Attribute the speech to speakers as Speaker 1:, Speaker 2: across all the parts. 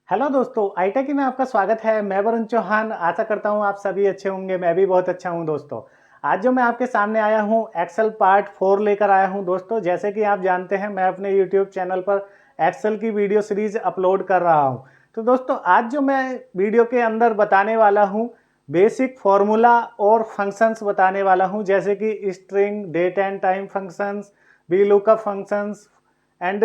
Speaker 1: Hello दोस्तों, आईटेकी में आपका स्वागत है। मैं वरुण चौहान। आशा करता हूँ आप सभी अच्छे होंगे। मैं भी बहुत अच्छा हूँ दोस्तों। आज जो मैं आपके सामने आया हूँ एक्सेल पार्ट 4 लेकर आया हूँ दोस्तों। जैसे कि आप जानते हैं मैं अपने यूट्यूब चैनल पर एक्सेल की वीडियो सीरीज अपलोड कर रहा हूँ। तो दोस्तों आज जो मैं वीडियो के अंदर बताने वाला हूँ बेसिक फॉर्मूला और फंक्शंस बताने वाला हूँ, जैसे कि string, date and time functions, V lookup functions and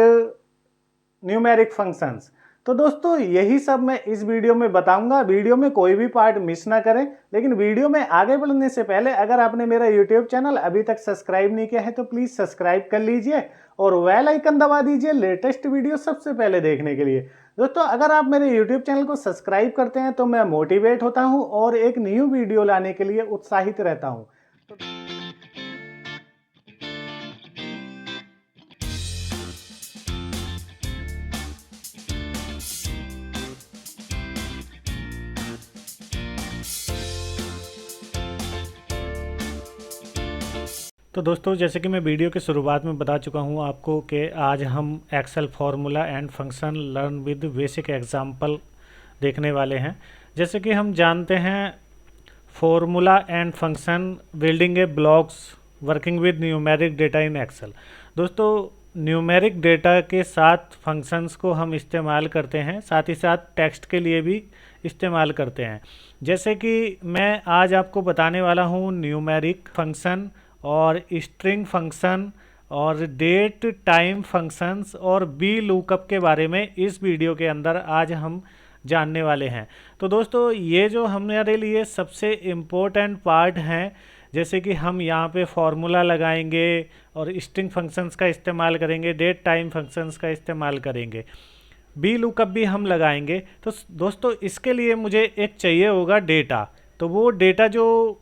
Speaker 1: numeric functions. तो दोस्तों यही सब मैं इस वीडियो में बताऊंगा। वीडियो में कोई भी पार्ट मिस ना करें। लेकिन वीडियो में आगे बढ़ने से पहले अगर आपने मेरा यूट्यूब चैनल अभी तक सब्सक्राइब नहीं किया है तो प्लीज़ सब्सक्राइब कर लीजिए और बेल आइकन दबा दीजिए लेटेस्ट वीडियो सबसे पहले देखने के लिए। दोस्तों अगर आप मेरे यूट्यूब चैनल को सब्सक्राइब करते हैं तो मैं मोटिवेट होता हूँ और एक न्यू वीडियो लाने के लिए उत्साहित रहता हूँ। तो दोस्तों जैसे कि मैं वीडियो की शुरुआत में बता चुका हूं आपको कि आज हम excel formula and function learn with basic example देखने वाले हैं। जैसे कि हम जानते हैं formula and function building a blocks working with numeric data in excel. दोस्तों न्यूमेरिक डेटा के साथ फंक्शंस को हम इस्तेमाल करते हैं, साथ ही साथ टेक्स्ट के लिए भी इस्तेमाल करते हैं। जैसे कि मैं आज आपको बताने वाला हूँ न्यूमेरिक फंक्शन और स्ट्रिंग फंक्शन और डेट टाइम फंक्शंस और बी लुकअप के बारे में इस वीडियो के अंदर आज हम जानने वाले हैं। तो दोस्तों ये जो हमारे लिए सबसे इम्पोर्टेंट पार्ट हैं, जैसे कि हम यहाँ पे फॉर्मूला लगाएंगे और स्ट्रिंग फंक्शंस का इस्तेमाल करेंगे, डेट टाइम फंक्शंस का इस्तेमाल करेंगे, बी लुकअप भी हम लगाएंगे। तो दोस्तों इसके लिए मुझे एक चाहिए होगा डेटा। तो वो डेटा जो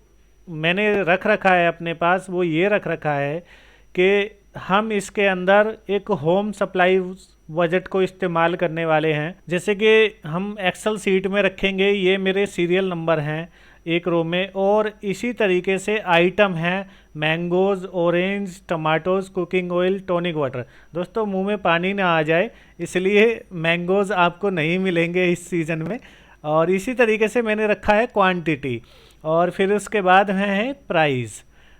Speaker 1: मैंने रख रखा है अपने पास वो ये रख रखा है कि हम इसके अंदर एक होम सप्लाई बजट को इस्तेमाल करने वाले हैं। जैसे कि हम एक्सेल सीट में रखेंगे, ये मेरे सीरियल नंबर हैं एक रो में, और इसी तरीके से आइटम हैं mangoes, orange, tomatoes, cooking oil, tonic water. दोस्तों मुंह में पानी ना आ जाए इसलिए मैंगोज़ आपको नहीं मिलेंगे इस सीज़न में। और इसी तरीके से मैंने रखा है क्वांटिटी, और फिर उसके बाद है प्राइस।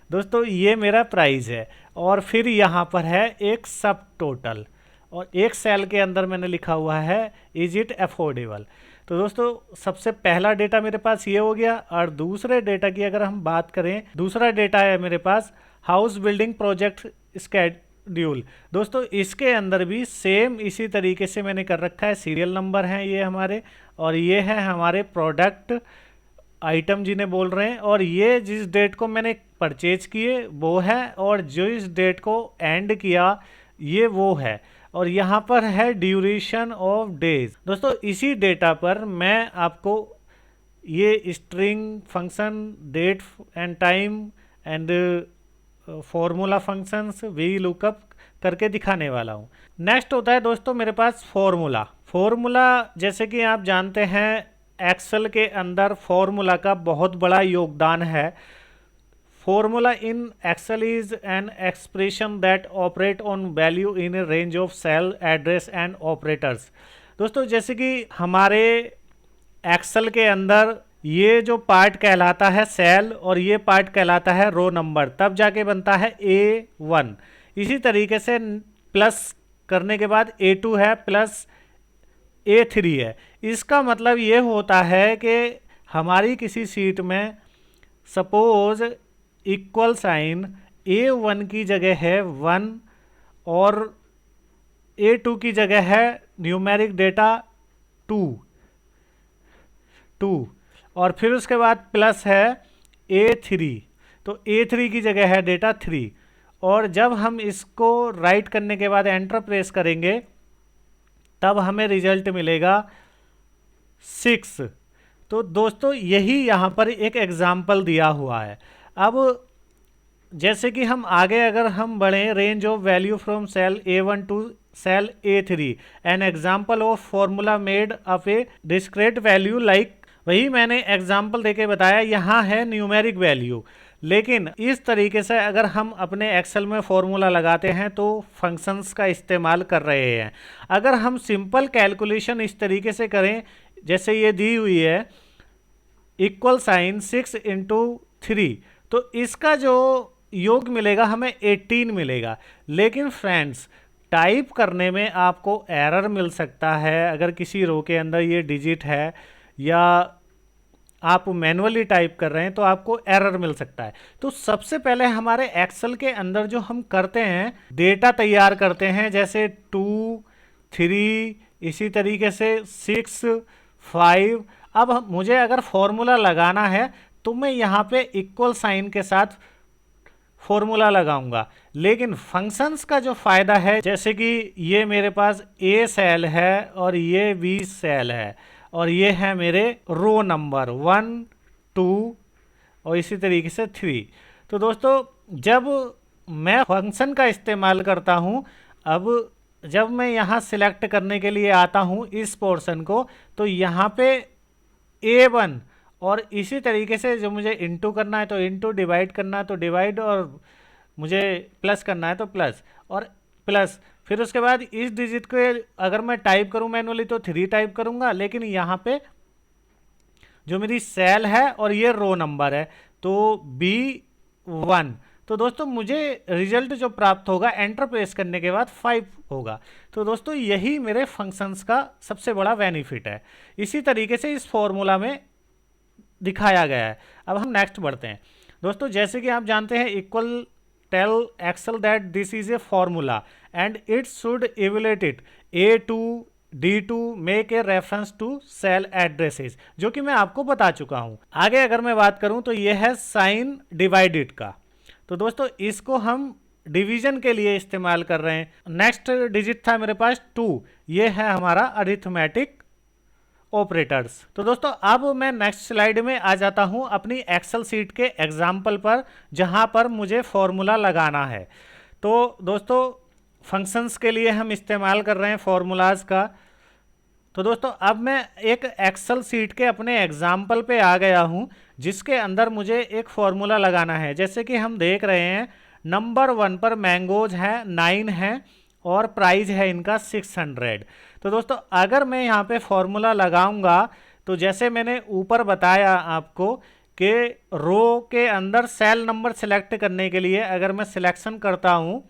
Speaker 1: दोस्तों ये मेरा प्राइस है, और फिर यहाँ पर है एक सब टोटल, और एक सेल के अंदर मैंने लिखा हुआ है इज इट अफोर्डेबल। तो दोस्तों सबसे पहला डेटा मेरे पास ये हो गया। और दूसरे डेटा की अगर हम बात करें, दूसरा डेटा है मेरे पास हाउस बिल्डिंग प्रोजेक्ट स्केड्यूल। दोस्तों इसके अंदर भी सेम इसी तरीके से मैंने कर रखा है, सीरियल नंबर हैं ये हमारे, और ये है हमारे प्रोडक्ट आइटम जिन्हें बोल रहे हैं, और ये जिस डेट को मैंने परचेज किए वो है, और जो इस डेट को एंड किया ये वो है, और यहाँ पर है ड्यूरेशन ऑफ डेज। दोस्तों इसी डेटा पर मैं आपको ये string function, date and time and formula functions, V lookup करके दिखाने वाला हूँ। नेक्स्ट होता है दोस्तों मेरे पास फॉर्मूला। फॉर्मूला जैसे कि आप जानते हैं एक्सेल के अंदर फॉर्मूला का बहुत बड़ा योगदान है। Formula in excel is an expression that operate on value in a range of cell, address and operators. दोस्तों जैसे कि हमारे एक्सेल के अंदर ये जो पार्ट कहलाता है सेल और ये पार्ट कहलाता है रो नंबर, तब जाके बनता है A1। इसी तरीके से प्लस करने के बाद A2 है, प्लस A3 है। इसका मतलब ये होता है कि हमारी किसी सीट में सपोज इक्वल साइन A1 की जगह है 1 और A2 की जगह है न्यूमेरिक डेटा 2 और फिर उसके बाद प्लस है A3, तो A3 की जगह है डेटा 3। और जब हम इसको राइट करने के बाद एंटर प्रेस करेंगे तब हमें रिजल्ट मिलेगा 6। तो दोस्तों यही यहाँ पर एक एग्जाम्पल दिया हुआ है। अब जैसे कि हम आगे अगर हम बढ़ें, range of value from cell A1 to cell A3, an example of formula made up a discrete value like, वही मैंने एग्जाम्पल देके बताया। यहाँ है न्यूमेरिक वैल्यू, लेकिन इस तरीके से अगर हम अपने एक्सेल में फॉर्मूला लगाते हैं तो फंक्शंस का इस्तेमाल कर रहे हैं। अगर हम सिंपल कैलकुलेशन इस तरीके से करें जैसे ये दी हुई है इक्वल साइन 6 इंटू 3, तो इसका जो योग मिलेगा हमें 18 मिलेगा। लेकिन फ्रेंड्स टाइप करने में आपको एरर मिल सकता है अगर किसी रो के अंदर ये डिजिट है या आप मैनुअली टाइप कर रहे हैं तो आपको एरर मिल सकता है। तो सबसे पहले हमारे एक्सेल के अंदर जो हम करते हैं डेटा तैयार करते हैं जैसे 2, 3, इसी तरीके से 6, 5। अब मुझे अगर फॉर्मूला लगाना है तो मैं यहाँ पे इक्वल साइन के साथ फॉर्मूला लगाऊंगा। लेकिन फंक्शंस का जो फ़ायदा है जैसे कि ये मेरे पास ए सेल है और ये बी सेल है और ये है मेरे रो नंबर 1, 2 और इसी तरीके से 3। तो दोस्तों जब मैं फंक्शन का इस्तेमाल करता हूँ, अब जब मैं यहाँ सिलेक्ट करने के लिए आता हूँ इस पोर्शन को, तो यहाँ पे A1 और इसी तरीके से जो मुझे इंटू करना है तो इंटू, डिवाइड करना है तो डिवाइड, और मुझे प्लस करना है तो प्लस और प्लस। फिर उसके बाद इस डिजिट को अगर मैं टाइप करूं मैनुअली तो 3 टाइप करूंगा, लेकिन यहाँ पे जो मेरी सेल है और ये रो नंबर है तो B1। तो दोस्तों मुझे रिजल्ट जो प्राप्त होगा एंटर प्रेस करने के बाद 5 होगा। तो दोस्तों यही मेरे फंक्शंस का सबसे बड़ा बेनिफिट है। इसी तरीके से इस फॉर्मूला में दिखाया गया है। अब हम नेक्स्ट बढ़ते हैं। दोस्तों जैसे कि आप जानते हैं equal tell excel that this is a formula and it should evaluate it A2 D2 make a reference to cell addresses, जो कि मैं आपको बता चुका हूं। आगे अगर मैं बात करूं तो यह है साइन डिवाइडेड का। तो दोस्तों इसको हम डिवीजन के लिए इस्तेमाल कर रहे हैं। नेक्स्ट डिजिट था मेरे पास 2, ये है हमारा अरिथमेटिक ऑपरेटर्स। तो दोस्तों अब मैं नेक्स्ट स्लाइड में आ जाता हूं अपनी एक्सेल सीट के एग्जाम्पल पर जहां पर मुझे फॉर्मूला लगाना है। तो दोस्तों फंक्शंस के लिए हम इस्तेमाल कर रहे हैं फॉर्मूलाज का। तो दोस्तों अब मैं एक एक्सेल सीट के अपने एग्जाम्पल पे आ गया हूं जिसके अंदर मुझे एक फॉर्मूला लगाना है। जैसे कि हम देख रहे हैं नंबर 1 पर मैंगोज है 9 है और प्राइस है इनका 600। तो दोस्तों अगर मैं यहाँ पे फॉर्मूला लगाऊंगा तो जैसे मैंने ऊपर बताया आपको कि रो के अंदर सेल नंबर सेलेक्ट करने के लिए अगर मैं सिलेक्शन करता हूँ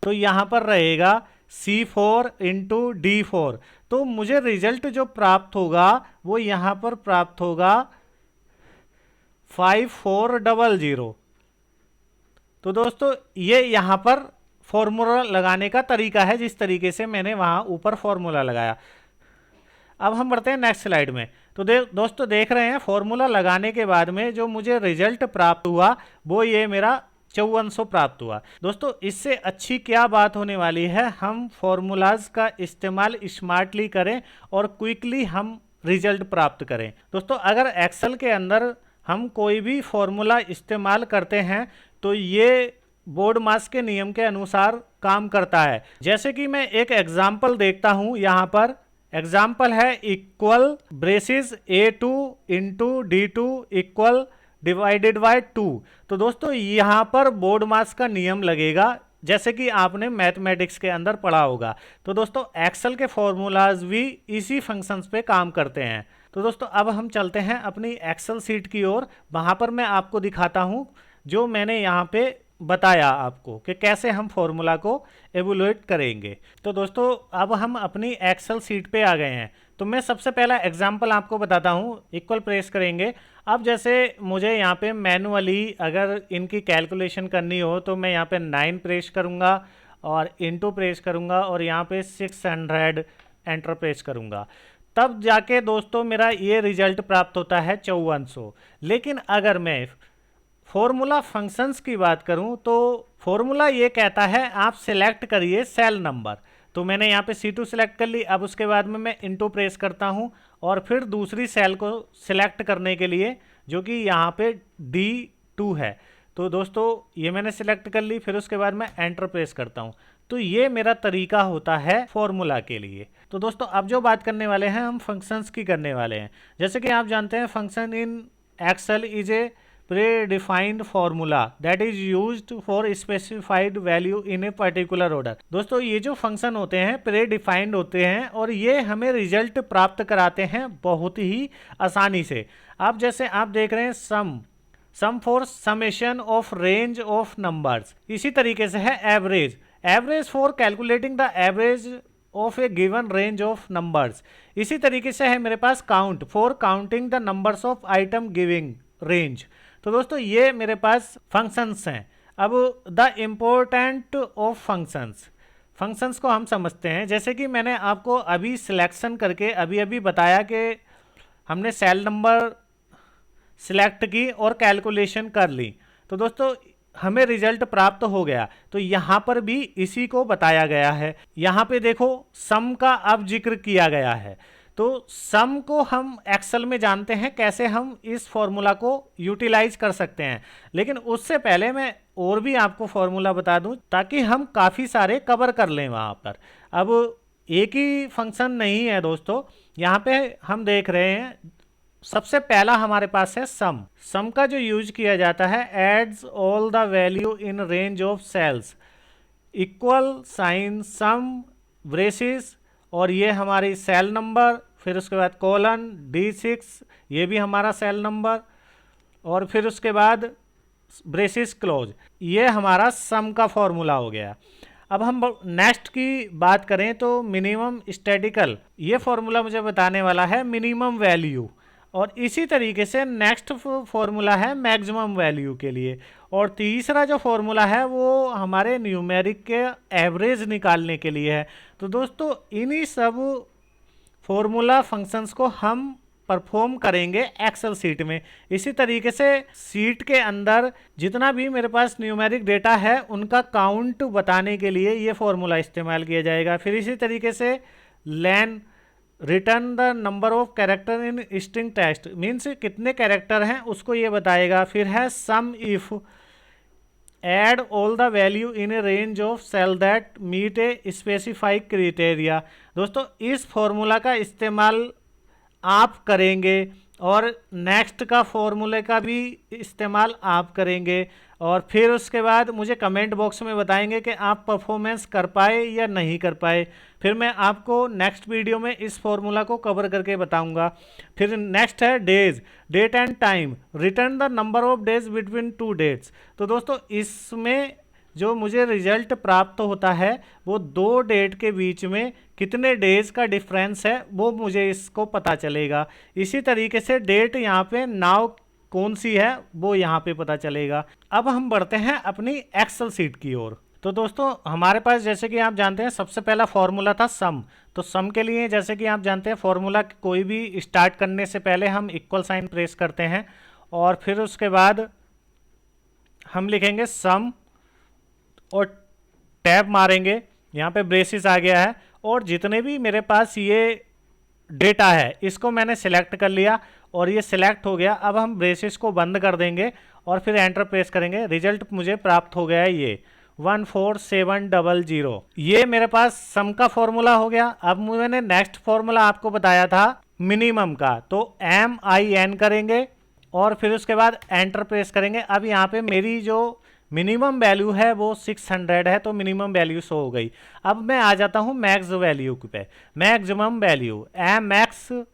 Speaker 1: तो यहाँ पर रहेगा C4 इंटू D4। तो मुझे रिजल्ट जो प्राप्त होगा वो यहाँ पर प्राप्त होगा 5400। तो दोस्तों ये यहाँ पर फॉर्मूला लगाने का तरीका है जिस तरीके से मैंने वहाँ ऊपर फॉर्मूला लगाया। अब हम बढ़ते हैं नेक्स्ट स्लाइड में। तो दोस्तों देख रहे हैं फॉर्मूला लगाने के बाद में जो मुझे रिजल्ट प्राप्त हुआ वो ये मेरा 5400 प्राप्त हुआ। दोस्तों इससे अच्छी क्या बात होने वाली है, हम फॉर्मूलाज का इस्तेमाल स्मार्टली करें और क्विकली हम रिजल्ट प्राप्त करें। दोस्तों अगर एक्सेल के अंदर हम कोई भी फॉर्मूला इस्तेमाल करते हैं तो ये बोर्ड मास के नियम के अनुसार काम करता है। जैसे कि मैं एक एग्जाम्पल देखता हूं, यहाँ पर एग्जाम्पल है equal braces A2 into D2 equal divided by 2। तो दोस्तों यहाँ पर बोर्ड मास का नियम लगेगा जैसे कि आपने मैथमेटिक्स के अंदर पढ़ा होगा। तो दोस्तों एक्सेल के फॉर्मूलाज भी इसी फंक्शंस पे काम करते हैं। तो दोस्तों अब हम चलते हैं अपनी एक्सेल सीट की ओर। वहाँ पर मैं आपको दिखाता हूँ जो मैंने यहाँ पे बताया आपको कि कैसे हम फॉर्मूला को एवोल्यूट करेंगे। तो दोस्तों अब हम अपनी एक्सेल सीट पे आ गए हैं। तो मैं सबसे पहला एग्जांपल आपको बताता हूँ। इक्वल प्रेस करेंगे। अब जैसे मुझे यहाँ पे मैनुअली अगर इनकी कैलकुलेशन करनी हो तो मैं यहाँ पे 9 प्रेस करूँगा और इंटू प्रेस करूँगा और यहाँ पे 600 एंटर प्रेस करूँगा, तब जाके दोस्तों मेरा ये रिजल्ट प्राप्त होता है 5400। लेकिन अगर मैं फॉर्मूला फंक्शंस की बात करूं तो फॉर्मूला ये कहता है आप सिलेक्ट करिए सेल नंबर। तो मैंने यहाँ पे C2 सिलेक्ट कर ली। अब उसके बाद में मैं इंटू प्रेस करता हूँ और फिर दूसरी सेल को सिलेक्ट करने के लिए जो कि यहाँ पे D2 है। तो दोस्तों ये मैंने सिलेक्ट कर ली, फिर उसके बाद मैं एंटर प्रेस करता हूँ। तो ये मेरा तरीका होता है फॉर्मूला के लिए। तो दोस्तों अब जो बात करने वाले हैं हम फंक्शंस की करने वाले हैं। जैसे कि आप जानते हैं function in excel is a predefined formula that is used for specified value in a particular order। दोस्तों ये जो फंक्शन होते हैं प्रेडिफाइंड होते हैं और ये हमें रिजल्ट प्राप्त कराते हैं बहुत ही आसानी से। अब जैसे आप देख रहे हैं sum for summation of range of numbers, इसी तरीके से है average for calculating the average of a given range of numbers, इसी तरीके से है मेरे पास count for counting the numbers of item giving range. तो दोस्तों ये मेरे पास फंक्शंस हैं। अब द इम्पोर्टेंट ऑफ फंक्शंस को हम समझते हैं। जैसे कि मैंने आपको अभी सिलेक्शन करके अभी बताया कि हमने सेल नंबर सिलेक्ट की और कैलकुलेशन कर ली, तो दोस्तों हमें रिजल्ट प्राप्त हो गया। तो यहाँ पर भी इसी को बताया गया है। यहाँ पे देखो सम का अब जिक्र किया गया है। तो सम को हम एक्सेल में जानते हैं कैसे हम इस फॉर्मूला को यूटिलाइज कर सकते हैं, लेकिन उससे पहले मैं और भी आपको फॉर्मूला बता दूं ताकि हम काफ़ी सारे कवर कर लें वहाँ पर। अब एक ही फंक्शन नहीं है दोस्तों, यहाँ पे हम देख रहे हैं सबसे पहला हमारे पास है सम का जो यूज किया जाता है adds all the value in range of cells, equal sign sum braces, और ये हमारी सेल नंबर, फिर उसके बाद कोलन D6, ये भी हमारा सेल नंबर, और फिर उसके बाद ब्रेसेस क्लोज, ये हमारा सम का फॉर्मूला हो गया। अब हम नेक्स्ट की बात करें तो मिनिमम स्टैटिकल, ये फॉर्मूला मुझे बताने वाला है मिनिमम वैल्यू, और इसी तरीके से नेक्स्ट फॉर्मूला है मैक्सिमम वैल्यू के लिए, और तीसरा जो फॉर्मूला है वो हमारे न्यूमेरिक के एवरेज निकालने के लिए है। तो दोस्तों इन्हीं सब फॉर्मूला फंक्शंस को हम परफॉर्म करेंगे एक्सेल सीट में। इसी तरीके से सीट के अंदर जितना भी मेरे पास न्यूमेरिक डेटा है उनका काउंट बताने के लिए ये फॉर्मूला इस्तेमाल किया जाएगा। फिर इसी तरीके से len return the number of character in string text, means कितने कैरेक्टर हैं उसको ये बताएगा। फिर है sum if add all the value in a range of cell that meet a specified criteria. दोस्तों इस फॉर्मूला का इस्तेमाल आप करेंगे और नेक्स्ट का फॉर्मूले का भी इस्तेमाल आप करेंगे, और फिर उसके बाद मुझे कमेंट बॉक्स में बताएंगे कि आप परफॉर्मेंस कर पाए या नहीं कर पाए। फिर मैं आपको नेक्स्ट वीडियो में इस फॉर्मूला को कवर करके बताऊंगा। फिर नेक्स्ट है date and time, return the number of days between two dates. तो दोस्तों इसमें जो मुझे रिजल्ट प्राप्त होता है वो दो डेट के बीच में कितने डेज का डिफरेंस है वो मुझे इसको पता चलेगा। इसी तरीके से डेट यहाँ पे नाउ कौन सी है वो यहाँ पे पता चलेगा। अब हम बढ़ते हैं अपनी एक्सेल सीट की ओर। तो दोस्तों हमारे पास जैसे कि आप जानते हैं सबसे पहला फॉर्मूला था सम। तो सम के लिए जैसे कि आप जानते हैं फॉर्मूला कोई भी स्टार्ट करने से पहले हम इक्वल साइन प्रेस करते हैं और फिर उसके बाद हम लिखेंगे सम और टैब मारेंगे, यहाँ पे ब्रेसेस आ गया है, और जितने भी मेरे पास ये डेटा है इसको मैंने सिलेक्ट कर लिया और ये सिलेक्ट हो गया। अब हम ब्रेसेस को बंद कर देंगे और फिर एंटर प्रेस करेंगे। रिजल्ट मुझे प्राप्त हो गया है ये 14700। ये मेरे पास सम का फॉर्मूला हो गया। अब मैंने नेक्स्ट फॉर्मूला आपको बताया था मिनिमम का, तो MIN करेंगे और फिर उसके बाद एंटर प्रेस करेंगे। अब यहाँ पे मेरी जो मिनिमम वैल्यू है वो 600 है, तो मिनिमम वैल्यू शो हो गई। अब मैं आ जाता हूँ मैक्स वैल्यू पे, मैक्सिमम वैल्यू MX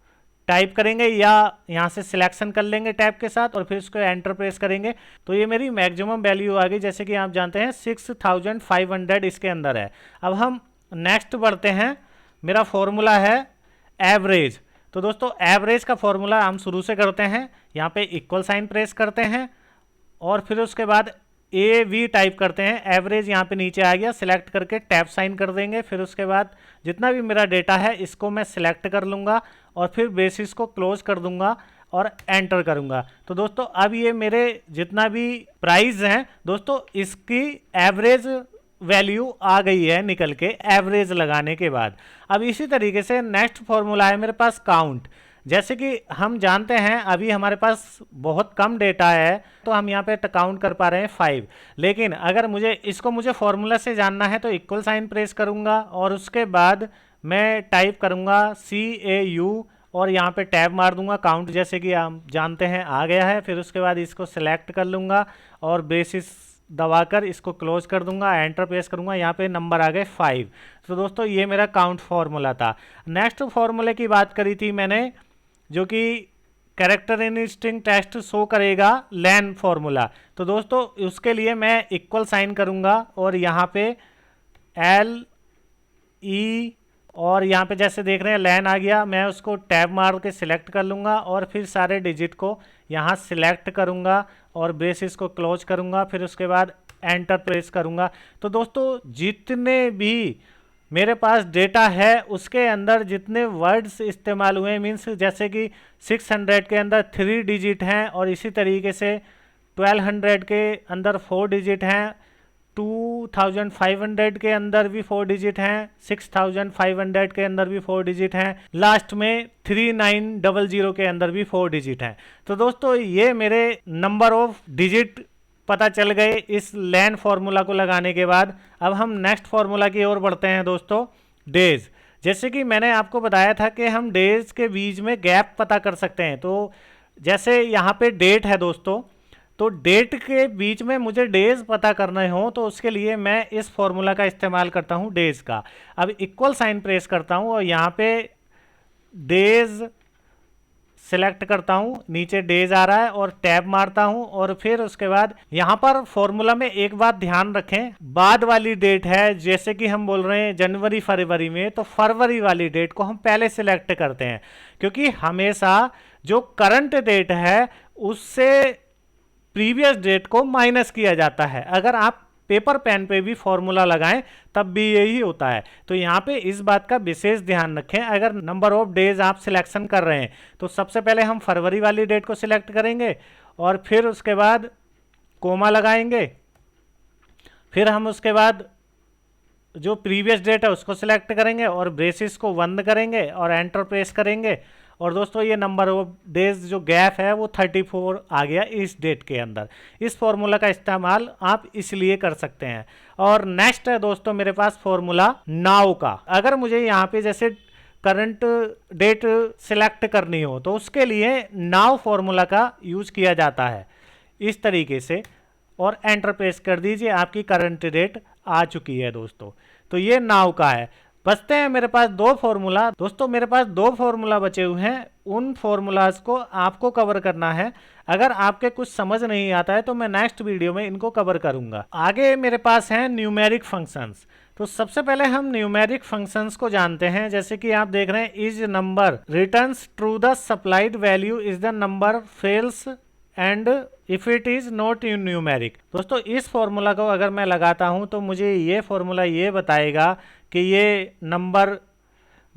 Speaker 1: टाइप करेंगे या यहाँ से सिलेक्शन कर लेंगे टैब के साथ और फिर इसको एंटर प्रेस करेंगे तो ये मेरी मैक्सिमम वैल्यू आ गई। जैसे कि आप जानते हैं 6500 इसके अंदर है। अब हम नेक्स्ट बढ़ते हैं। मेरा फॉर्मूला है एवरेज। तो दोस्तों एवरेज का फॉर्मूला हम शुरू से करते हैं। यहाँ पे इक्वल साइन प्रेस करते हैं और फिर उसके बाद AV टाइप करते हैं। एवरेज यहाँ पे नीचे आ गया, सिलेक्ट करके टैब साइन कर देंगे। फिर उसके बाद जितना भी मेरा डेटा है इसको मैं सिलेक्ट कर लूँगा और फिर बेसिस को क्लोज कर दूंगा और एंटर करूंगा। तो दोस्तों अब ये मेरे जितना भी प्राइस हैं दोस्तों इसकी एवरेज वैल्यू आ गई है निकल के एवरेज लगाने के बाद। अब इसी तरीके से नेक्स्ट फॉर्मूला है मेरे पास काउंट। जैसे कि हम जानते हैं अभी हमारे पास बहुत कम डेटा है तो हम यहाँ पे काउंट कर पा रहे हैं 5, लेकिन अगर मुझे फॉर्मूला से जानना है तो इक्वल साइन प्रेस करूँगा और उसके बाद मैं टाइप करूँगा CAU और यहाँ पे टैब मार दूंगा। काउंट जैसे कि आप जानते हैं आ गया है। फिर उसके बाद इसको सिलेक्ट कर लूँगा और बेसिस दबाकर इसको क्लोज कर दूंगा, एंटर प्रेस करूंगा, यहाँ पे नंबर आ गए 5। तो दोस्तों ये मेरा काउंट फार्मूला था। नेक्स्ट फार्मूले की बात करी थी मैंने, जो कि कैरेक्टरिस्टिक टेस्ट शो करेगा लैन फार्मूला। तो दोस्तों उसके लिए मैं इक्वल साइन करूंगा और यहाँ पे LE और यहाँ पे जैसे देख रहे हैं लैन आ गया, मैं उसको टैब मार के सिलेक्ट कर लूँगा और फिर सारे डिजिट को यहाँ सिलेक्ट करूँगा और बेसिस को क्लोज करूँगा। फिर उसके बाद एंटर प्रेस करूँगा। तो दोस्तों जितने भी मेरे पास डेटा है उसके अंदर जितने वर्ड्स इस्तेमाल हुए, मीन्स जैसे कि 600 के अंदर 3 डिजिट हैं और इसी तरीके से 1200 के अंदर 4 डिजिट हैं, 2500 के अंदर भी 4 डिजिट हैं, 6500 के अंदर भी 4 डिजिट हैं, लास्ट में 3900 के अंदर भी 4 डिजिट हैं। तो दोस्तों ये मेरे नंबर ऑफ डिजिट पता चल गए इस लैन फार्मूला को लगाने के बाद। अब हम नेक्स्ट फार्मूला की ओर बढ़ते हैं दोस्तों, डेज। जैसे कि मैंने आपको बताया था कि हम डेज के बीच में गैप पता कर सकते हैं। तो जैसे यहाँ पे डेट है दोस्तों, तो डेट के बीच में मुझे डेज पता करने हो तो उसके लिए मैं इस फॉर्मूला का इस्तेमाल करता हूँ, डेज का। अब इक्वल साइन प्रेस करता हूँ और यहाँ पे डेज सिलेक्ट करता हूँ, नीचे डेज आ रहा है और टैब मारता हूँ और फिर उसके बाद यहाँ पर फॉर्मूला में एक बात ध्यान रखें, बाद वाली डेट है। जैसे कि हम बोल रहे हैं जनवरी फरवरी में, तो फरवरी वाली डेट को हम पहले सिलेक्ट करते हैं, क्योंकि हमेशा जो करंट डेट है उससे प्रीवियस डेट को माइनस किया जाता है। अगर आप पेपर पेन पे भी फॉर्मूला लगाएं तब भी यही होता है। तो यहाँ पे इस बात का विशेष ध्यान रखें। अगर नंबर ऑफ डेज आप सिलेक्शन कर रहे हैं तो सबसे पहले हम फरवरी वाली डेट को सिलेक्ट करेंगे और फिर उसके बाद कोमा लगाएंगे। फिर हम उसके बाद जो प्रीवियस डेट है उसको सिलेक्ट करेंगे और ब्रेसिस को बंद करेंगे और एंटर प्रेस करेंगे। और दोस्तों ये नंबर ऑफ डेज जो गैप है वो 34 आ गया इस डेट के अंदर। इस फॉर्मूला का इस्तेमाल आप इसलिए कर सकते हैं। और नेक्स्ट है दोस्तों मेरे पास फॉर्मूला नाउ का। अगर मुझे यहाँ पे जैसे करंट डेट सिलेक्ट करनी हो तो उसके लिए नाउ फॉर्मूला का यूज किया जाता है इस तरीके से, और एंटर प्रेस कर दीजिए, आपकी करंट डेट आ चुकी है दोस्तों। तो ये नाउ का है। बचते हैं मेरे पास 2 फॉर्मूला। दोस्तों मेरे पास 2 फॉर्मूला बचे हुए हैं, उन फॉर्मूलाज को आपको कवर करना है। अगर आपके कुछ समझ नहीं आता है तो मैं नेक्स्ट वीडियो में इनको कवर करूंगा। आगे मेरे पास हैं न्यूमेरिक फंक्शंस। तो सबसे पहले हम न्यूमेरिक फंक्शंस को जानते हैं। जैसे कि आप देख रहे हैं, is number returns true the supplied value is the number fails and if it is not in numeric. दोस्तों इस फॉर्मूला को अगर मैं लगाता हूं तो मुझे ये फॉर्मूला ये बताएगा कि ये नंबर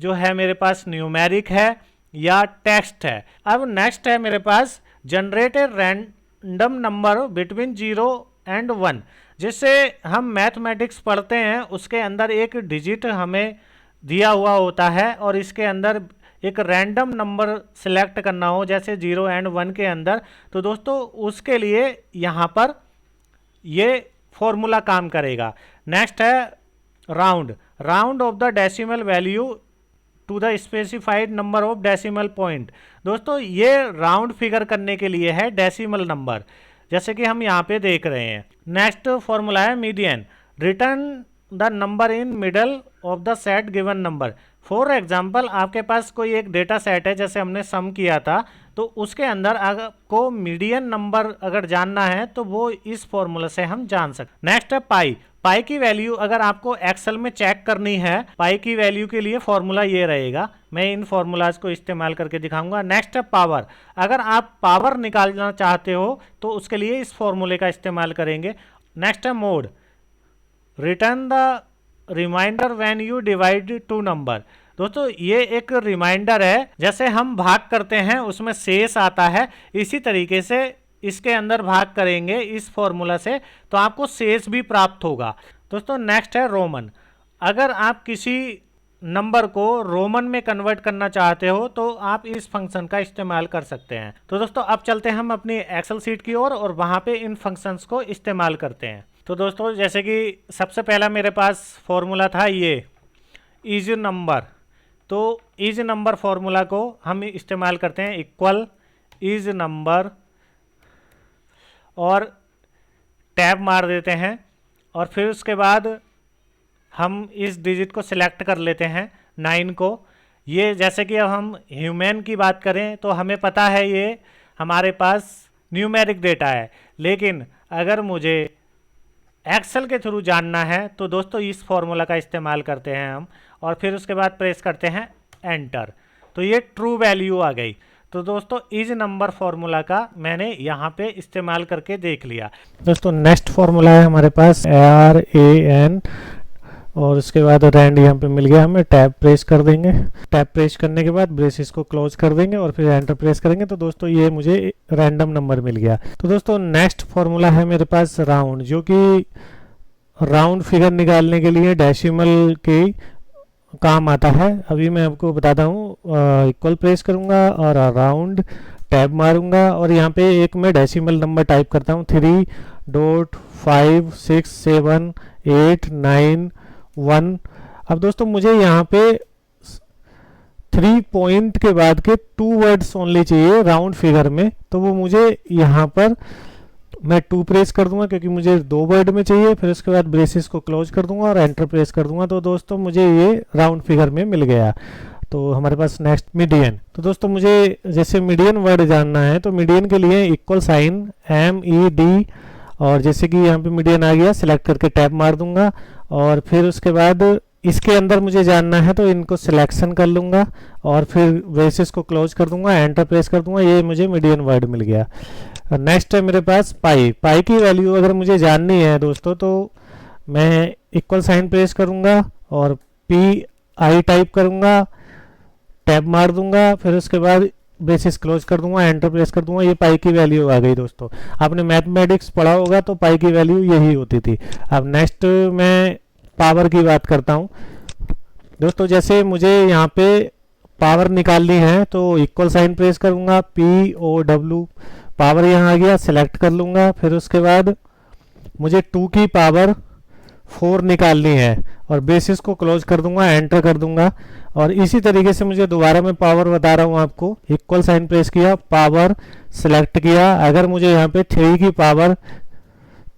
Speaker 1: जो है मेरे पास न्यूमेरिक है या टेक्स्ट है। अब नेक्स्ट है मेरे पास generate a random number between 0 and 1। जिससे हम मैथमेटिक्स पढ़ते हैं उसके अंदर एक डिजिट हमें दिया हुआ होता है और इसके अंदर एक रैंडम नंबर सिलेक्ट करना हो, जैसे 0 एंड 1 के अंदर। तो दोस्तों उसके लिए यहाँ पर ये फॉर्मूला काम करेगा। नेक्स्ट है round. Round off the decimal value to the specified number of decimal point. दोस्तों ये राउंड फिगर करने के लिए है डेसिमल नंबर, जैसे कि हम यहाँ पे देख रहे हैं। नेक्स्ट फॉर्मूला है median. Return the number in middle of the set given number. For example आपके पास कोई एक डेटा सेट है, जैसे हमने सम किया था, तो उसके अंदर आपको मीडियन नंबर अगर जानना है तो वो इस फॉर्मूला से हम जान सकते। नेक्स्ट है पाई। पाई की वैल्यू अगर आपको एक्सेल में चेक करनी है, पाई की वैल्यू के लिए फॉर्मूला ये रहेगा। मैं इन फॉर्मूलाज को इस्तेमाल करके दिखाऊंगा। नेक्स्ट है पावर। अगर आप पावर निकालना चाहते हो तो उसके लिए इस फॉर्मूले का इस्तेमाल करेंगे। नेक्स्ट है mod. Return the reminder when you divide two number. दोस्तों ये एक रिमाइंडर है, जैसे हम भाग करते हैं उसमें शेष आता है, इसी तरीके से इसके अंदर भाग करेंगे इस फॉर्मूला से तो आपको शेष भी प्राप्त होगा। दोस्तों नेक्स्ट है रोमन। अगर आप किसी नंबर को रोमन में कन्वर्ट करना चाहते हो तो आप इस फंक्शन का इस्तेमाल कर सकते हैं। तो दोस्तों अब चलते हैं हम अपनी एक्सेल सीट की ओर और वहाँ पे इन फंक्शंस को इस्तेमाल करते हैं। तो दोस्तों जैसे कि सबसे पहला मेरे पास फॉर्मूला था ये इज नंबर। तो इज नंबर फॉर्मूला को हम इस्तेमाल करते हैं, इक्वल इज नंबर और टैब मार देते हैं, और फिर उसके बाद हम इस डिजिट को सिलेक्ट कर लेते हैं 9 को। ये जैसे कि अब हम ह्यूमन की बात करें तो हमें पता है ये हमारे पास न्यूमेरिक डेटा है, लेकिन अगर मुझे एक्सेल के थ्रू जानना है तो दोस्तों इस फॉर्मूला का इस्तेमाल करते हैं हम, और फिर उसके बाद प्रेस करते हैं एंटर, तो ये ट्रू वैल्यू आ गई। तो दोस्तों इज नंबर फॉर्मूला का मैंने यहाँ पे इस्तेमाल करके देख लिया। दोस्तों नेक्स्ट फॉर्मूला है हमारे पास RAN, और उसके बाद रैंड यहाँ पे मिल गया हमें, टैब प्रेस कर देंगे। टैब प्रेस करने के बाद ब्रेसेस को क्लोज कर देंगे और फिर एंटर प्रेस करेंगे, तो दोस्तों ये मुझे रैंडम नंबर मिल गया। तो दोस्तों नेक्स्ट फॉर्मूला है मेरे पास राउंड, जो कि राउंड फिगर निकालने के लिए डेसिमल के काम आता है। अभी मैं आपको बताता हूँ, इक्वल प्रेस करूँगा और राउंड टैब मारूंगा, और यहाँ पे एक मैं डेसिमल नंबर टाइप करता हूँ 3.5678891। अब दोस्तों मुझे यहाँ पे 3 पॉइंट के बाद के 2 वर्ड्स ओनली चाहिए राउंड फिगर में, तो वो मुझे यहाँ पर मैं 2 प्रेस कर दूंगा क्योंकि मुझे 2 वर्ड में चाहिए। फिर उसके बाद ब्रेसेस को क्लोज कर दूंगा और एंटर प्रेस कर दूंगा, तो दोस्तों मुझे ये राउंड फिगर में मिल गया। तो हमारे पास नेक्स्ट मीडियन। तो दोस्तों मुझे जैसे मीडियन वर्ड जानना है तो मीडियन के लिए इक्वल साइन MED, और जैसे कि यहाँ पे मीडियन आ गया, सिलेक्ट करके टैब मार दूंगा, और फिर उसके बाद इसके अंदर मुझे जानना है तो इनको सिलेक्शन कर लूँगा और फिर ब्रेसेस को क्लोज कर दूंगा, एंटर प्रेस कर दूंगा, ये मुझे मीडियन वर्ड मिल गया। नेक्स्ट है मेरे पास पाई। पाई की वैल्यू अगर मुझे जाननी है दोस्तों तो मैं इक्वल साइन प्रेस करूंगा और PI टाइप करूंगा, टैब मार दूंगा, फिर उसके बाद ब्रेसेस क्लोज कर दूंगा, एंटर प्रेस कर दूंगा, ये पाई की वैल्यू आ गई। दोस्तों आपने मैथमेटिक्स पढ़ा होगा तो पाई की वैल्यू यही होती थी। अब नेक्स्ट मैं पावर की बात करता हूँ। दोस्तों जैसे मुझे यहाँ पे पावर निकालनी है तो इक्वल साइन प्रेस करूंगा, POW, पावर यहाँ आ गया, सिलेक्ट कर लूँगा, फिर उसके बाद मुझे 2 की पावर 4 निकालनी है और बेसिस को क्लोज कर दूंगा, एंटर कर दूंगा, और इसी तरीके से मुझे दोबारा मैं पावर बता रहा हूँ आपको, इक्वल साइन प्रेस किया, पावर सिलेक्ट किया, अगर मुझे यहाँ पे 3 की पावर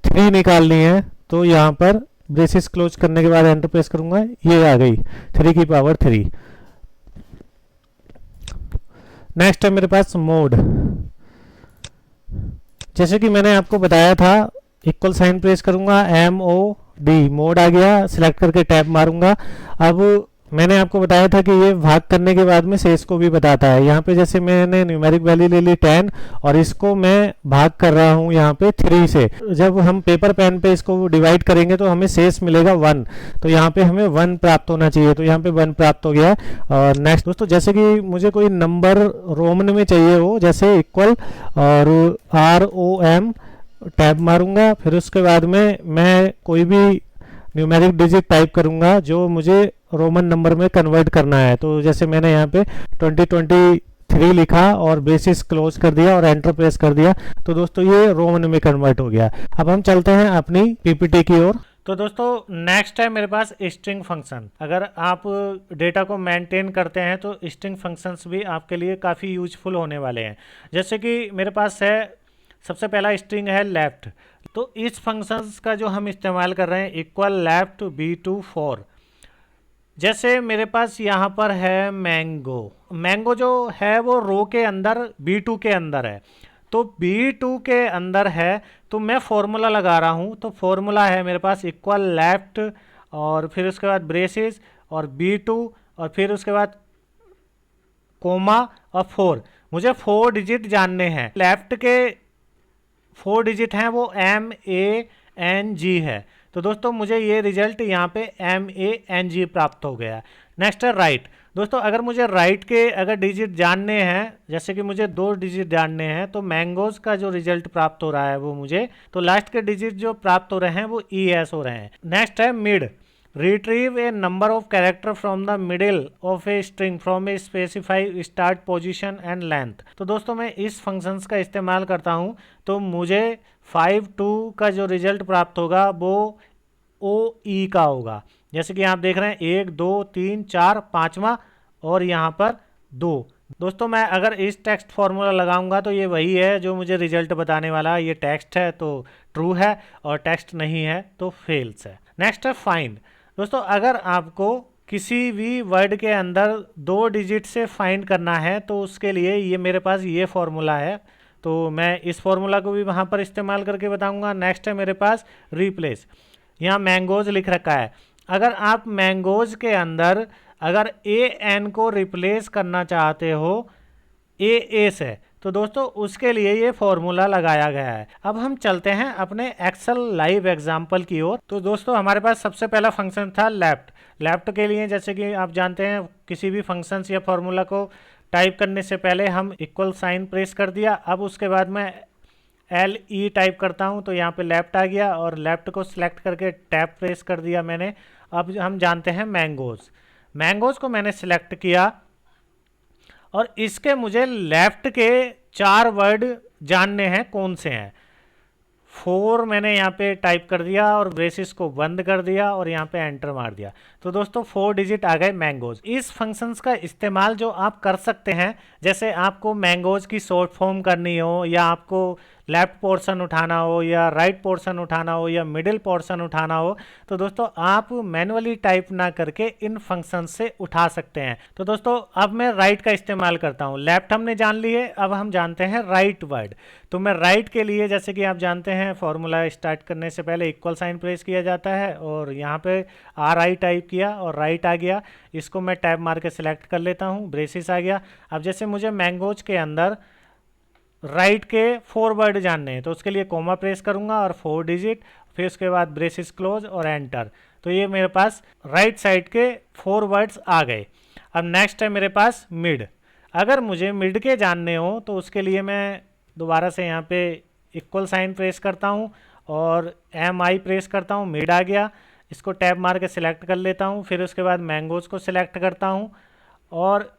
Speaker 1: 3 निकालनी है तो यहाँ पर ब्रेसिस क्लोज करने के बाद एंटर प्रेस करूंगा, ये आ गई 3 की पावर 3। नेक्स्ट है मेरे पास मोड। जैसे कि मैंने आपको बताया था, इक्वल साइन प्रेस करूंगा, MOD, मोड आ गया, सिलेक्ट करके टैब मारूंगा। अब मैंने आपको बताया था कि ये भाग करने के बाद में शेष को भी बताता है। यहाँ पे जैसे मैंने न्यूमेरिक वैल्यू ले ली 10 और इसको मैं भाग कर रहा हूँ यहाँ पे 3 से। जब हम पेपर पेन पे इसको डिवाइड करेंगे तो हमें शेष मिलेगा 1, तो यहाँ पे हमें 1 प्राप्त होना चाहिए, तो यहाँ पे 1 प्राप्त हो गया। और नेक्स्ट दोस्तों जैसे कि मुझे कोई नंबर रोमन में चाहिए हो, जैसे इक्वल और ROM, टैब मारूंगा, फिर उसके बाद में मैं कोई भी न्यूमेरिक डिजिट टाइप करूंगा जो मुझे रोमन नंबर में कन्वर्ट करना है। तो जैसे मैंने यहाँ पे 2023 लिखा और बेसिस क्लोज कर दिया और एंटर प्रेस कर दिया, तो दोस्तों ये रोमन में कन्वर्ट हो गया। अब हम चलते हैं अपनी PPT की ओर। तो दोस्तों नेक्स्ट है मेरे पास स्ट्रिंग फंक्शन। अगर आप डेटा को मेंटेन करते हैं तो स्ट्रिंग फंक्शंस भी आपके लिए काफ़ी यूजफुल होने वाले हैं। जैसे कि मेरे पास है, सबसे पहला स्ट्रिंग है लेफ्ट, तो इस फंक्शंस का जो हम इस्तेमाल कर रहे हैं इक्वल लेफ्ट B2 जैसे मेरे पास यहाँ पर है मैंगो। मैंगो जो है वो रो के अंदर B2 के अंदर है, तो B2 के अंदर है तो मैं फॉर्मूला लगा रहा हूँ, तो फॉर्मूला है मेरे पास इक्वल लेफ्ट और फिर उसके बाद ब्रेसेस और B2 और फिर उसके बाद कोमा और 4। मुझे 4 डिजिट जानने हैं। लेफ्ट के 4 डिजिट हैं वो MANG है, तो दोस्तों मुझे ये रिजल्ट यहाँ पे MANG प्राप्त हो गया। नेक्स्ट है राइट। दोस्तों अगर मुझे राइट के अगर डिजिट जानने हैं, जैसे कि मुझे 2 डिजिट जानने हैं, तो मैंगोज का जो रिजल्ट प्राप्त हो रहा है वो मुझे, तो लास्ट के डिजिट जो प्राप्त हो रहे हैं वो ES हो रहे हैं। नेक्स्ट है mid. Retrieve A number of character from the middle of a string from A specify start position and length. तो दोस्तों मैं इस फंक्शंस का इस्तेमाल करता हूं, तो मुझे 5-2 का जो रिजल्ट प्राप्त होगा वो OE का होगा। जैसे कि आप देख रहे हैं 1 2 3 4 5वां और यहाँ पर 2। दोस्तों मैं अगर इस टेक्स्ट फॉर्मूला लगाऊंगा तो ये वही है जो मुझे रिजल्ट बताने वाला है। ये टेक्स्ट है तो ट्रू है और टेक्स्ट नहीं है तो फेल्स है। नेक्स्ट है फाइंड। दोस्तों अगर आपको किसी भी वर्ड के अंदर 2 डिजिट से फाइंड करना है तो उसके लिए ये मेरे पास ये फॉर्मूला है, तो मैं इस फॉर्मूला को भी वहाँ पर इस्तेमाल करके बताऊंगा। नेक्स्ट है मेरे पास रिप्लेस। यहाँ मैंगोज लिख रखा है, अगर आप मैंगोज के अंदर अगर ए एन को रिप्लेस करना चाहते हो ए से, तो दोस्तों उसके लिए ये फॉर्मूला लगाया गया है। अब हम चलते हैं अपने एक्सेल लाइव एग्जाम्पल की ओर। तो दोस्तों हमारे पास सबसे पहला फंक्शन था लेफ्ट। लेफ्ट के लिए जैसे कि आप जानते हैं किसी भी फंक्शंस या फॉर्मूला को टाइप करने से पहले हम इक्वल साइन प्रेस कर दिया। अब उसके बाद मैं LE टाइप करता हूं तो यहाँ पे लेफ्ट आ गया और लेफ्ट को सिलेक्ट करके टैब प्रेस कर दिया मैंने। अब हम जानते हैं मैंगोज। मैंगोज को मैंने सिलेक्ट किया और इसके मुझे लेफ्ट के 4 वर्ड जानने हैं कौन से हैं। 4 मैंने यहाँ पे टाइप कर दिया और ब्रेसिस को बंद कर दिया और यहाँ पे एंटर मार दिया। तो दोस्तों 4 डिजिट आ गए मैंगोज। इस फंक्शंस का इस्तेमाल जो आप कर सकते हैं, जैसे आपको मैंगोज की शॉर्ट फॉर्म करनी हो या आपको लेफ्ट पोर्शन उठाना हो या राइट पोर्शन उठाना हो या मिडिल पोर्शन उठाना हो, तो दोस्तों आप मैनुअली टाइप ना करके इन फंक्शन से उठा सकते हैं। तो दोस्तों अब मैं राइट का इस्तेमाल करता हूँ। लेफ्ट हमने जान लिए, अब हम जानते हैं राइट वर्ड। तो मैं राइट के लिए जैसे कि आप जानते हैं फॉर्मूला स्टार्ट करने से पहले इक्वल साइन प्रेस किया जाता है और यहाँ पे RI टाइप किया और राइट आ गया। इसको मैं टैब मार के सिलेक्ट कर लेता हूँ, ब्रेसिस आ गया। अब जैसे मुझे मैंगोज के अंदर राइट के 4 वर्ड जानने हैं तो उसके लिए कोमा प्रेस करूंगा और 4 डिजिट, फिर उसके बाद ब्रेसिस क्लोज और एंटर। तो ये मेरे पास राइट साइड के 4 वर्ड्स आ गए। अब नेक्स्ट है मेरे पास मिड। अगर मुझे मिड के जानने हो तो उसके लिए मैं दोबारा से यहाँ पे इक्वल साइन प्रेस करता हूँ और MI प्रेस करता हूँ, मिड आ गया। इसको टैब मार के सिलेक्ट कर लेता हूँ, फिर उसके बाद मैंगोज को सिलेक्ट करता हूँ और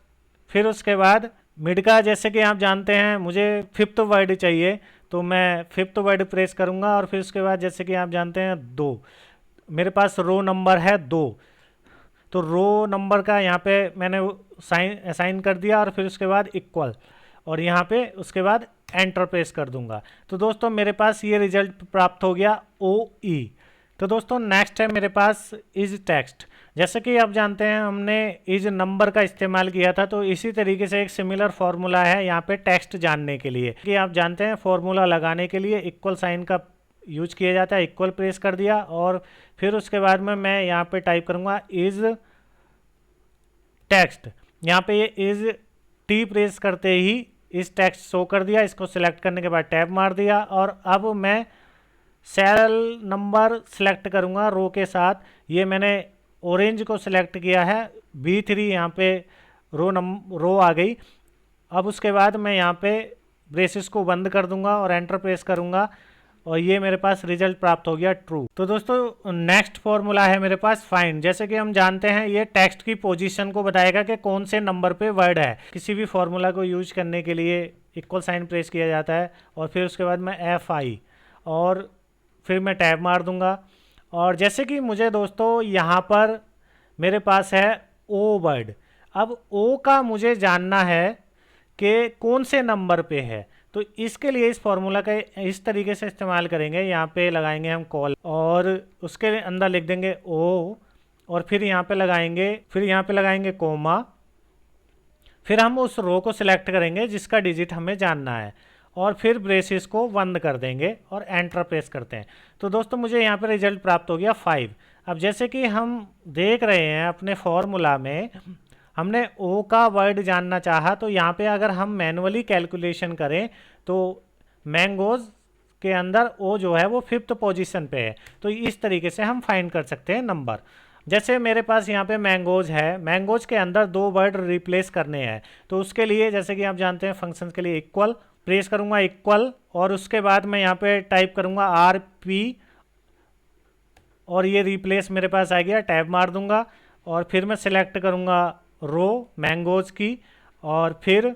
Speaker 1: फिर उसके बाद मिड का जैसे कि आप जानते हैं मुझे 5th वर्ड चाहिए तो मैं 5th वर्ड प्रेस करूंगा और फिर उसके बाद जैसे कि आप जानते हैं 2, मेरे पास रो नंबर है 2, तो रो नंबर का यहाँ पे मैंने साइन असाइन कर दिया और फिर उसके बाद इक्वल और यहाँ पे उसके बाद एंटर प्रेस कर दूंगा। तो दोस्तों मेरे पास ये रिजल्ट प्राप्त हो गया OE। तो दोस्तों नेक्स्ट है मेरे पास इज टेक्स्ट। जैसे कि आप जानते हैं हमने इज नंबर का इस्तेमाल किया था, तो इसी तरीके से एक सिमिलर फार्मूला है यहाँ पे टेक्स्ट जानने के लिए कि आप जानते हैं फार्मूला लगाने के लिए इक्वल साइन का यूज किया जाता है। इक्वल प्रेस कर दिया और फिर उसके बाद में मैं यहाँ पे टाइप करूँगा इज टेक्स्ट। यहाँ पे ये इज T प्रेस करते ही इस टेक्स्ट शो कर दिया। इसको सिलेक्ट करने के बाद टैब मार दिया और अब मैं सेल नंबर सिलेक्ट करूँगा रो के साथ। ये मैंने ऑरेंज को सिलेक्ट किया है, B3 यहाँ पे रो आ गई। अब उसके बाद मैं यहाँ पे ब्रेसेस को बंद कर दूंगा और एंटर प्रेस करूँगा और ये मेरे पास रिजल्ट प्राप्त हो गया ट्रू। तो दोस्तों नेक्स्ट फॉर्मूला है मेरे पास फाइंड। जैसे कि हम जानते हैं ये टेक्स्ट की पोजीशन को बताएगा कि कौन से नंबर पे वर्ड है। किसी भी फॉर्मूला को यूज करने के लिए इक्वल साइन प्रेस किया जाता है और फिर उसके बाद मैं FI और फिर मैं टैब मार दूंगा। और जैसे कि मुझे दोस्तों यहाँ पर मेरे पास है O वर्ड। अब O का मुझे जानना है कि कौन से नंबर पे है, तो इसके लिए इस फॉर्मूला का इस तरीके से इस्तेमाल करेंगे। यहाँ पे लगाएंगे हम कॉल और उसके अंदर लिख देंगे O और फिर यहाँ पे लगाएंगे कोमा। फिर हम उस रो को सिलेक्ट करेंगे जिसका डिजिट हमें जानना है और फिर ब्रेसेस को बंद कर देंगे और एंटर प्रेस करते हैं। तो दोस्तों मुझे यहाँ पे रिजल्ट प्राप्त हो गया 5। अब जैसे कि हम देख रहे हैं अपने फॉर्मूला में हमने O का वर्ड जानना चाहा, तो यहाँ पे अगर हम मैनुअली कैलकुलेशन करें तो मैंगोज के अंदर O जो है वो 5th पोजीशन पे है। तो इस तरीके से हम फाइंड कर सकते हैं नंबर। जैसे मेरे पास यहाँ पे मैंगोज है, मैंगोज के अंदर 2 वर्ड रिप्लेस करने हैं, तो उसके लिए जैसे कि आप जानते हैं फंक्शन के लिए इक्वल प्रेस करूँगा इक्वल और उसके बाद मैं यहाँ पे टाइप करूँगा RP और ये रिप्लेस मेरे पास आ गया। टैब मार दूंगा और फिर मैं सिलेक्ट करूँगा रो मैंगोज की और फिर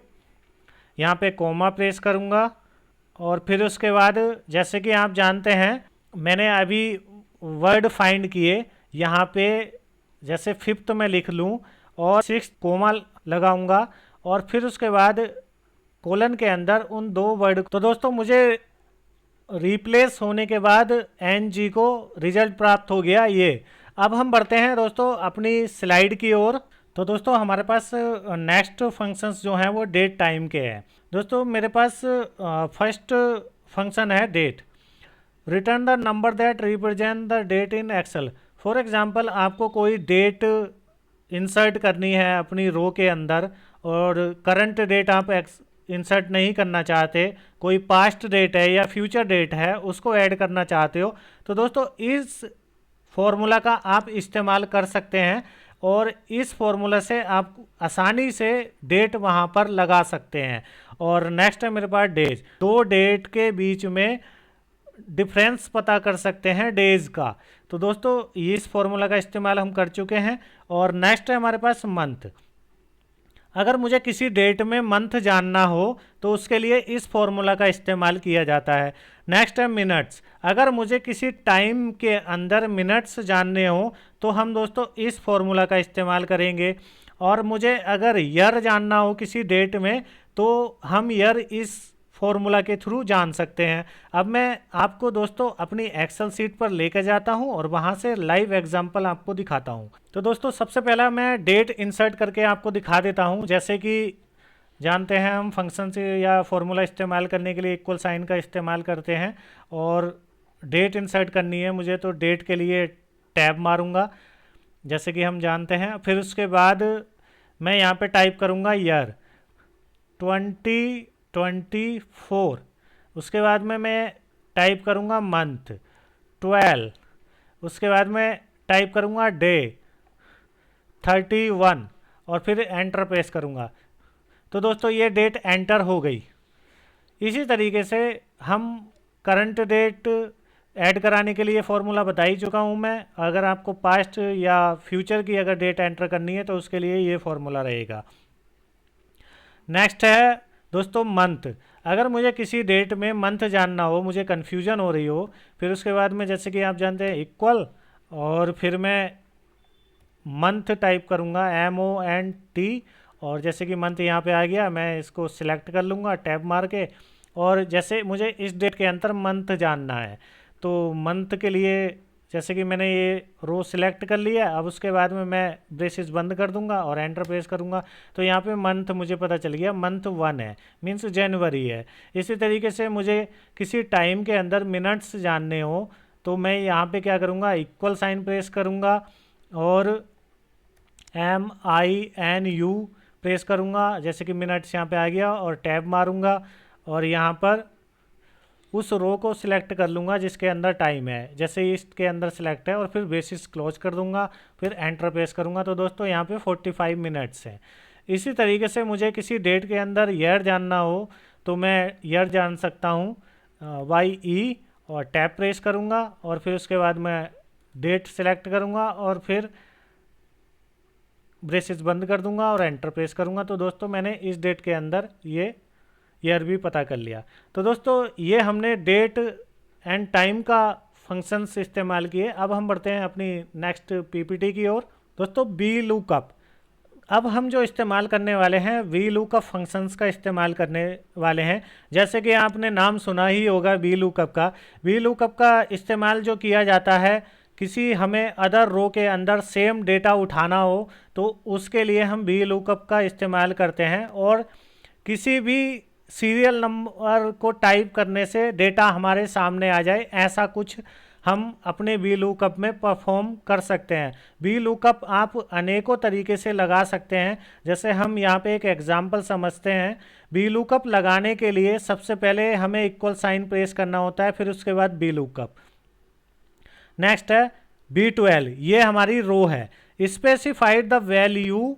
Speaker 1: यहाँ पे कोमा प्रेस करूँगा और फिर उसके बाद जैसे कि आप जानते हैं मैंने अभी वर्ड फाइंड किए। यहाँ पे जैसे 5th में लिख लूँ और 6 कोमा लगाऊंगा और फिर उसके बाद कोलन के अंदर उन 2 वर्ड। तो दोस्तों मुझे रिप्लेस होने के बाद एन जी को रिजल्ट प्राप्त हो गया ये। अब हम बढ़ते हैं दोस्तों अपनी स्लाइड की ओर। तो दोस्तों हमारे पास नेक्स्ट फंक्शंस जो हैं वो डेट टाइम के हैं। दोस्तों मेरे पास फर्स्ट फंक्शन है date. Return the number that represent the date in excel. For example आपको कोई डेट इंसर्ट करनी है अपनी रो के अंदर और करंट डेट आप इंसर्ट नहीं करना चाहते, कोई पास्ट डेट है या फ्यूचर डेट है उसको ऐड करना चाहते हो, तो दोस्तों इस फॉर्मूला का आप इस्तेमाल कर सकते हैं और इस फॉर्मूला से आप आसानी से डेट वहाँ पर लगा सकते हैं। और नेक्स्ट है मेरे पास डेज। 2 डेट के बीच में डिफरेंस पता कर सकते हैं डेज का। तो दोस्तों इस फॉर्मूला का इस्तेमाल हम कर चुके हैं। और नेक्स्ट है हमारे पास मंथ। अगर मुझे किसी डेट में मंथ जानना हो तो उसके लिए इस फॉर्मूला का इस्तेमाल किया जाता है। नेक्स्ट है मिनट्स। अगर मुझे किसी टाइम के अंदर मिनट्स जानने हो तो हम दोस्तों इस फॉर्मूला का इस्तेमाल करेंगे। और मुझे अगर ईयर जानना हो किसी डेट में तो हम ईयर इस फॉर्मूला के थ्रू जान सकते हैं। अब मैं आपको दोस्तों अपनी एक्सेल शीट पर लेकर जाता हूं और वहां से लाइव एग्जांपल आपको दिखाता हूं। तो दोस्तों सबसे पहला मैं डेट इंसर्ट करके आपको दिखा देता हूं। जैसे कि जानते हैं हम फंक्शन से या फॉर्मूला इस्तेमाल करने के लिए इक्वल साइन का इस्तेमाल करते हैं और डेट इंसर्ट करनी है मुझे तो डेट के लिए टैब मारूंगा जैसे कि हम जानते हैं। फिर उसके बाद मैं यहाँ पे टाइप करूँगा ईयर 2024। उसके बाद में मैं टाइप करूँगा मंथ 12। उसके बाद मैं टाइप करूँगा डे 31 और फिर एंटर प्रेस करूँगा। तो दोस्तों ये डेट एंटर हो गई। इसी तरीके से हम करंट डेट ऐड कराने के लिए फॉर्मूला बता ही चुका हूँ मैं। अगर आपको पास्ट या फ्यूचर की अगर डेट एंटर करनी है तो उसके लिए ये फॉर्मूला रहेगा। नेक्स्ट है दोस्तों मंथ। अगर मुझे किसी डेट में मंथ जानना हो, मुझे कन्फ्यूजन हो रही हो, फिर उसके बाद में जैसे कि आप जानते हैं इक्वल और फिर मैं मंथ टाइप करूँगा MONT और जैसे कि मंथ यहाँ पे आ गया मैं इसको सिलेक्ट कर लूँगा टैब मार के। और जैसे मुझे इस डेट के अंदर मंथ जानना है तो मंथ के लिए जैसे कि मैंने ये रो सिलेक्ट कर लिया। अब उसके बाद में मैं ब्रेसेस बंद कर दूंगा और एंटर प्रेस करूंगा तो यहाँ पे मंथ मुझे पता चल गया मंथ 1 है, मीन्स जनवरी है। इसी तरीके से मुझे किसी टाइम के अंदर मिनट्स जानने हो तो मैं यहाँ पे क्या करूँगा इक्वल साइन प्रेस करूँगा और MINU प्रेस करूँगा जैसे कि मिनट्स यहाँ पे आ गया और टैब मारूँगा और यहाँ पर उस रो को सिलेक्ट कर लूँगा जिसके अंदर टाइम है। जैसे इसके अंदर सिलेक्ट है और फिर बेसिस क्लोज कर दूँगा फिर एंटर प्रेस करूँगा तो दोस्तों यहाँ पे 45 मिनट्स है। इसी तरीके से मुझे किसी डेट के अंदर ईयर जानना हो तो मैं ईयर जान सकता हूँ YE और टैब प्रेस करूँगा और फिर उसके बाद मैं डेट सिलेक्ट करूँगा और फिर ब्रेसेस बंद कर दूँगा और एंटर प्रेस करूँगा तो दोस्तों मैंने इस डेट के अंदर ये ईयर भी पता कर लिया। तो दोस्तों ये हमने डेट एंड टाइम का फंक्शंस इस्तेमाल किए। अब हम बढ़ते हैं अपनी नेक्स्ट PPT की ओर। दोस्तों वी लुकअप। अब हम जो इस्तेमाल करने वाले हैं वी लुकअप फंक्शंस का इस्तेमाल करने वाले हैं। जैसे कि आपने नाम सुना ही होगा वी लुकअप का। वी लुकअप का इस्तेमाल जो किया जाता है किसी हमें अदर रो के अंदर सेम डेटा उठाना हो तो उसके लिए हम वी लुकअप का इस्तेमाल करते हैं और किसी भी सीरियल नंबर को टाइप करने से डेटा हमारे सामने आ जाए ऐसा कुछ हम अपने वी लुकअप में परफॉर्म कर सकते हैं। वी लुकअप आप अनेकों तरीके से लगा सकते हैं। जैसे हम यहाँ पे एक एग्जांपल समझते हैं। वी लुकअप लगाने के लिए सबसे पहले हमें इक्वल साइन प्रेस करना होता है फिर उसके बाद वी लुकअप। नेक्स्ट है B12। ये हमारी रो है। Specified the value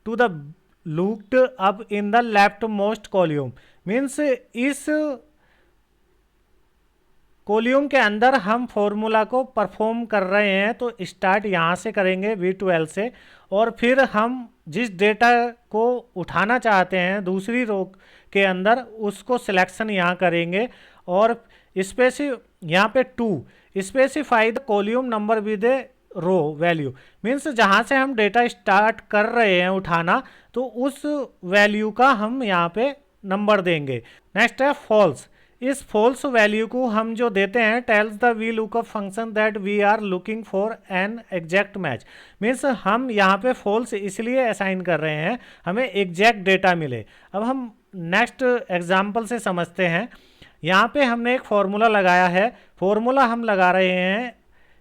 Speaker 1: to the looked up in the leftmost column. Means इस कॉल्यूम के अंदर हम फॉर्मूला को परफॉर्म कर रहे हैं तो स्टार्ट यहाँ से करेंगे V12 से और फिर हम जिस डेटा को उठाना चाहते हैं दूसरी रो के अंदर उसको सिलेक्शन यहाँ करेंगे और यहाँ पे 2 specify the column number with row value, means जहाँ से हम डेटा स्टार्ट कर रहे हैं उठाना, तो उस वैल्यू का हम यहाँ पे नंबर देंगे। नेक्स्ट है फॉल्स। इस फॉल्स वैल्यू को हम जो देते हैं, tells the V lookup function that we are looking for an exact match. Means हम यहाँ पे फॉल्स इसलिए असाइन कर रहे हैं हमें एग्जैक्ट डेटा मिले। अब हम नेक्स्ट एग्जाम्पल से समझते हैं। यहाँ पे हमने एक फॉर्मूला लगाया है, फॉर्मूला हम लगा रहे हैं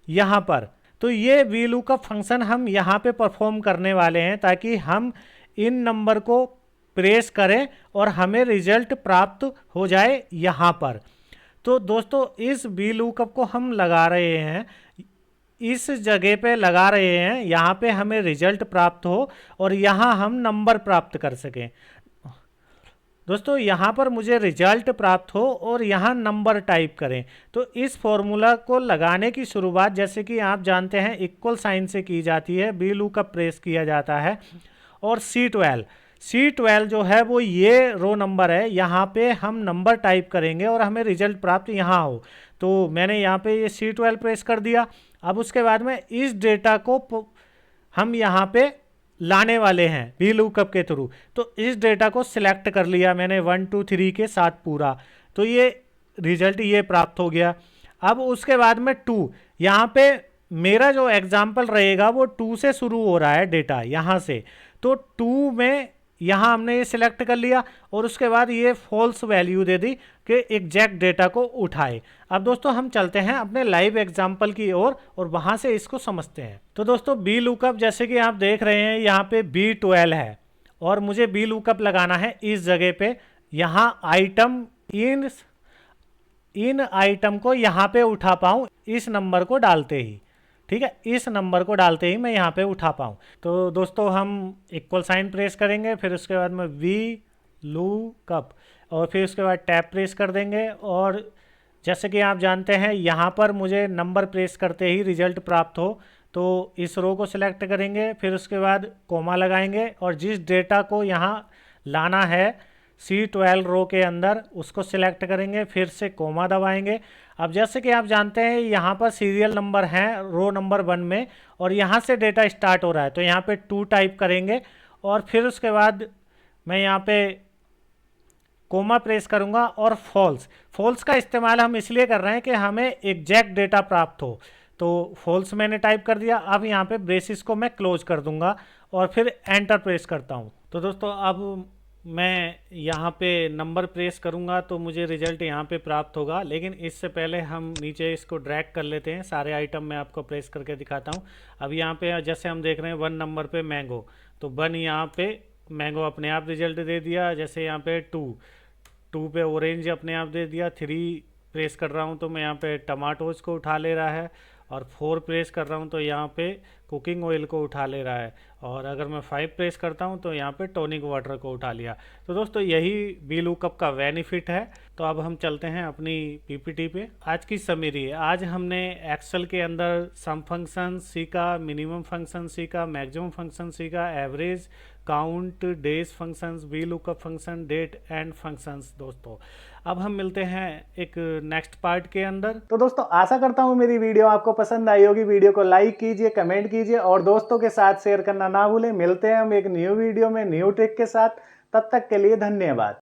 Speaker 1: यहाँ पर। तो ये वी लुकअप फंक्शन हम यहाँ पे परफॉर्म करने वाले हैं ताकि हम इन नंबर को प्रेस करें और हमें रिजल्ट प्राप्त हो जाए यहाँ पर। तो दोस्तों इस वी लुकअप को हम लगा रहे हैं, इस जगह पे लगा रहे हैं, यहाँ पे हमें रिजल्ट प्राप्त हो और यहाँ हम नंबर प्राप्त कर सकें। दोस्तों यहाँ पर मुझे रिजल्ट प्राप्त हो और यहाँ नंबर टाइप करें। तो इस फॉर्मूला को लगाने की शुरुआत जैसे कि आप जानते हैं इक्वल साइन से की जाती है, वी लुकअप प्रेस किया जाता है और C12 जो है वो ये रो नंबर है, यहाँ पे हम नंबर टाइप करेंगे और हमें रिजल्ट प्राप्त यहाँ हो। तो मैंने यहाँ पे ये C12 प्रेस कर दिया। अब उसके बाद में इस डेटा को हम यहाँ पे लाने वाले हैं वी लुकअप के थ्रू। तो इस डेटा को सिलेक्ट कर लिया मैंने 1 2 3 के साथ पूरा, तो ये रिजल्ट ये प्राप्त हो गया। अब उसके बाद में 2, यहाँ पे मेरा जो एग्जाम्पल रहेगा वो 2 से शुरू हो रहा है डेटा यहाँ से, तो 2 में यहाँ हमने ये सिलेक्ट कर लिया और उसके बाद ये फॉल्स वैल्यू दे दी कि एग्जैक्ट डेटा को उठाए। अब दोस्तों हम चलते हैं अपने लाइव एग्जाम्पल की ओर और वहाँ से इसको समझते हैं। तो दोस्तों बी लुकअप जैसे कि आप देख रहे हैं यहाँ पे B12 है और मुझे बी लुकअप लगाना है इस जगह पे। यहाँ आइटम इन आइटम को यहाँ पे उठा पाऊँ इस नंबर को डालते ही, ठीक है, इस नंबर को डालते ही मैं यहाँ पे उठा पाऊँ। तो दोस्तों हम इक्वल साइन प्रेस करेंगे, फिर उसके बाद में वी लुकअप और फिर उसके बाद टैब प्रेस कर देंगे और जैसे कि आप जानते हैं यहाँ पर मुझे नंबर प्रेस करते ही रिजल्ट प्राप्त हो, तो इस रो को सिलेक्ट करेंगे, फिर उसके बाद कोमा लगाएंगे और जिस डेटा को यहाँ लाना है C12 रो के अंदर उसको सिलेक्ट करेंगे, फिर से कोमा दबाएंगे। अब जैसे कि आप जानते हैं यहाँ पर सीरियल नंबर हैं रो नंबर 1 में और यहाँ से डेटा स्टार्ट हो रहा है, तो यहाँ पे 2 टाइप करेंगे और फिर उसके बाद मैं यहाँ पे कोमा प्रेस करूँगा और फॉल्स का इस्तेमाल हम इसलिए कर रहे हैं कि हमें एग्जैक्ट डेटा प्राप्त हो। तो फॉल्स मैंने टाइप कर दिया। अब यहाँ पे ब्रेसिस को मैं क्लोज कर दूंगा और फिर एंटर प्रेस करता हूँ। तो दोस्तों अब मैं यहाँ पे नंबर प्रेस करूँगा तो मुझे रिजल्ट यहाँ पे प्राप्त होगा, लेकिन इससे पहले हम नीचे इसको ड्रैग कर लेते हैं। सारे आइटम मैं आपको प्रेस करके दिखाता हूँ। अब यहाँ पे जैसे हम देख रहे हैं 1 नंबर पे मैंगो, तो 1 यहाँ पे मैंगो अपने आप रिजल्ट दे दिया। जैसे यहाँ पे 2 पे ऑरेंज अपने आप दे दिया। 3 प्रेस कर रहा हूँ तो मैं यहाँ पे टमाटोज को उठा ले रहा है और 4 प्रेस कर रहा हूँ तो यहाँ पे कुकिंग ऑयल को उठा ले रहा है और अगर मैं 5 प्रेस करता हूँ तो यहाँ पे टॉनिक वाटर को उठा लिया। तो दोस्तों यही वी लुकअप का बेनिफिट है। तो अब हम चलते हैं अपनी पीपीटी पे। आज की समरी, आज हमने एक्सेल के अंदर सम फंक्शन सीखा, मिनिमम फंक्शन सीखा, मैक्सिमम फंक्शन सीखा, average, count, days functions, V lookup function, date and functions. दोस्तों अब हम मिलते हैं एक नेक्स्ट पार्ट के अंदर। तो दोस्तों आशा करता हूँ मेरी वीडियो आपको पसंद आई होगी। वीडियो को लाइक कीजिए, कमेंट कीजिए और दोस्तों के साथ शेयर करना ना भूलें। मिलते हैं हम एक न्यू वीडियो में न्यू ट्रिक के साथ। तब तक के लिए धन्यवाद।